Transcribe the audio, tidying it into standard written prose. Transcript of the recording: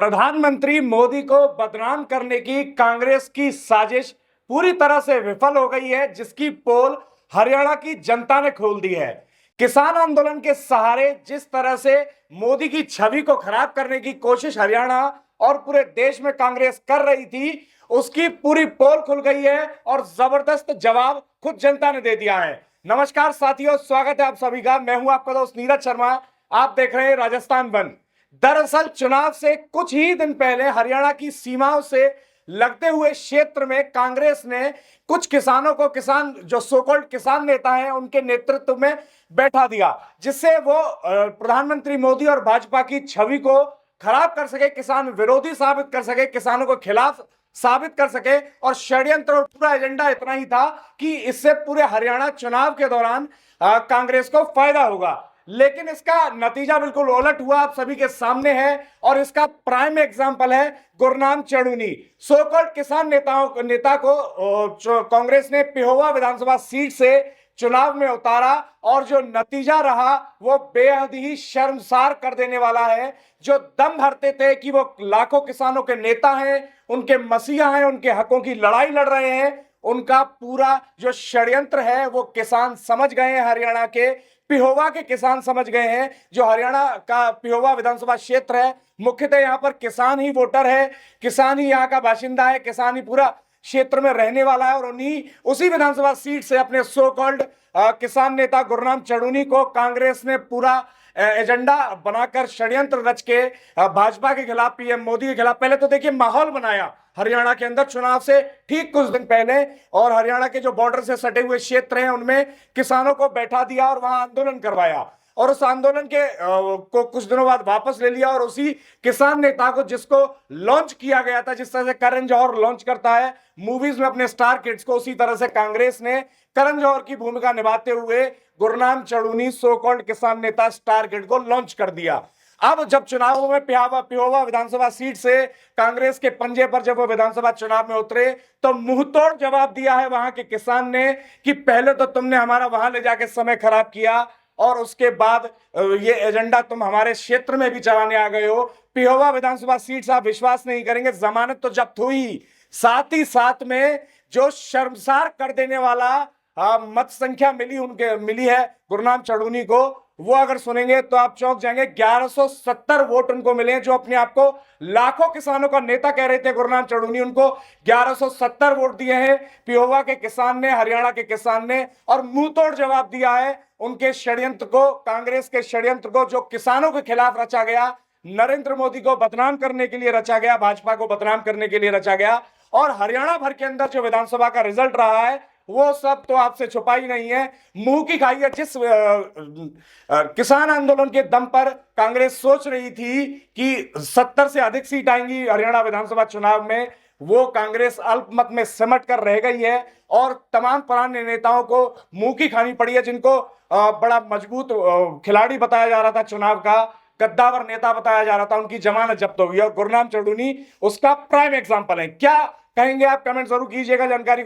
प्रधानमंत्री मोदी को बदनाम करने की कांग्रेस की साजिश पूरी तरह से विफल हो गई है, जिसकी पोल हरियाणा की जनता ने खोल दी है। किसान आंदोलन के सहारे जिस तरह से मोदी की छवि को खराब करने की कोशिश हरियाणा और पूरे देश में कांग्रेस कर रही थी, उसकी पूरी पोल खुल गई है और जबरदस्त जवाब खुद जनता ने दे दिया है। नमस्कार साथियों, स्वागत है आप सभी का। मैं हूं आपका दोस्त नीरज शर्मा। आप देख रहे हैं राजस्थान वन। दरअसल चुनाव से कुछ ही दिन पहले हरियाणा की सीमाओं से लगते हुए क्षेत्र में कांग्रेस ने कुछ किसानों को, किसान जो सोकॉल्ड किसान नेता हैं, उनके नेतृत्व में बैठा दिया, जिससे वो प्रधानमंत्री मोदी और भाजपा की छवि को खराब कर सके, किसान विरोधी साबित कर सके, किसानों को खिलाफ साबित कर सके। और षड्यंत्र और पूरा एजेंडा इतना ही था कि इससे पूरे हरियाणा चुनाव के दौरान कांग्रेस को फायदा होगा। लेकिन इसका नतीजा बिल्कुल उलट हुआ, आप सभी के सामने है। और इसका प्राइम एग्जांपल है गुरनाम चढ़ूनी। सोकॉल्ड किसान नेता को कांग्रेस ने पिहोवा विधानसभा सीट से चुनाव में उतारा, और जो नतीजा रहा वो बेहद ही शर्मसार कर देने वाला है। जो दम भरते थे कि वो लाखों किसानों के नेता हैं, उनके मसीहा हैं, उनके हकों की लड़ाई लड़ रहे हैं, उनका पूरा जो षड्यंत्र है वो किसान समझ गए हैं। हरियाणा के पिहोवा के किसान समझ गए हैं। जो हरियाणा का पिहोवा विधानसभा क्षेत्र है, मुख्यतः यहाँ पर किसान ही वोटर है, किसान ही यहाँ का बाशिंदा है, किसान ही पूरा क्षेत्र में रहने वाला है। और उसी विधानसभा सीट से अपने सो कॉल्ड किसान नेता गुरनाम चढ़ूनी को कांग्रेस ने पूरा एजेंडा बनाकर षड्यंत्र रच के भाजपा के खिलाफ, पीएम मोदी के खिलाफ, पहले तो देखिए माहौल बनाया हरियाणा के अंदर चुनाव से ठीक कुछ दिन पहले। और हरियाणा के जो बॉर्डर से सटे हुए क्षेत्र हैं उनमें किसानों को बैठा दिया और वहां आंदोलन करवाया। और उस आंदोलन के को कुछ दिनों बाद वापस ले लिया। और उसी किसान नेता को, जिसको लॉन्च किया गया था, जिस तरह से करण जौहर लॉन्च करता है मूवीज में अपने स्टार किड्स को, उसी तरह से कांग्रेस ने करण जौहर की भूमिका निभाते हुए गुरनाम चढ़ूनी सो कॉल्ड किसान नेता स्टार किड को लॉन्च कर दिया। अब जब चुनावों में पिहोवा विधानसभा सीट से कांग्रेस के पंजे पर जब वो विधानसभा चुनाव में उतरे, तो मुंहतोड़ जवाब दिया है वहां के किसान ने कि पहले तो तुमने हमारा वहां ले जाके समय खराब किया, और उसके बाद ये एजेंडा तुम हमारे क्षेत्र में भी चलाने आ गए हो। पिहोवा विधानसभा सीट से आप विश्वास नहीं करेंगे, जमानत तो जब्त हुई, साथ ही साथ में जो शर्मसार कर देने वाला मत संख्या मिली है गुरनाम चढ़ूनी को, वो अगर सुनेंगे तो आप चौंक जाएंगे। 1170 वोट उनको मिले, जो अपने आप को लाखों किसानों का नेता कह रहे थे गुरनाम चढ़ूनी, उनको 1170 वोट दिए हैं पिहोवा के किसान ने, हरियाणा के किसान ने। और मुंहतोड़ जवाब दिया है उनके षड्यंत्र को, कांग्रेस के षड्यंत्र को, जो किसानों के खिलाफ रचा गया, नरेंद्र मोदी को बदनाम करने के लिए रचा गया, भाजपा को बदनाम करने के लिए रचा गया। और हरियाणा भर के अंदर जो विधानसभा का रिजल्ट रहा है वो सब तो आपसे छुपा ही नहीं है, मुंह की खाई है। जिस किसान आंदोलन के दम पर कांग्रेस सोच रही थी कि 70 से अधिक सीट आएंगी हरियाणा विधानसभा चुनाव में, वो कांग्रेस अल्पमत में सिमट कर रह गई है। और तमाम पुराने नेताओं को मुंह की खानी पड़ी है, जिनको बड़ा मजबूत खिलाड़ी बताया जा रहा था, चुनाव का कद्दावर नेता बताया जा रहा था, उनकी जमानत जब्त हो गई। और गुरनाम चढ़ूनी उसका प्राइम एग्जाम्पल है। क्या कहेंगे आप? कमेंट जरूर कीजिएगा। जानकारी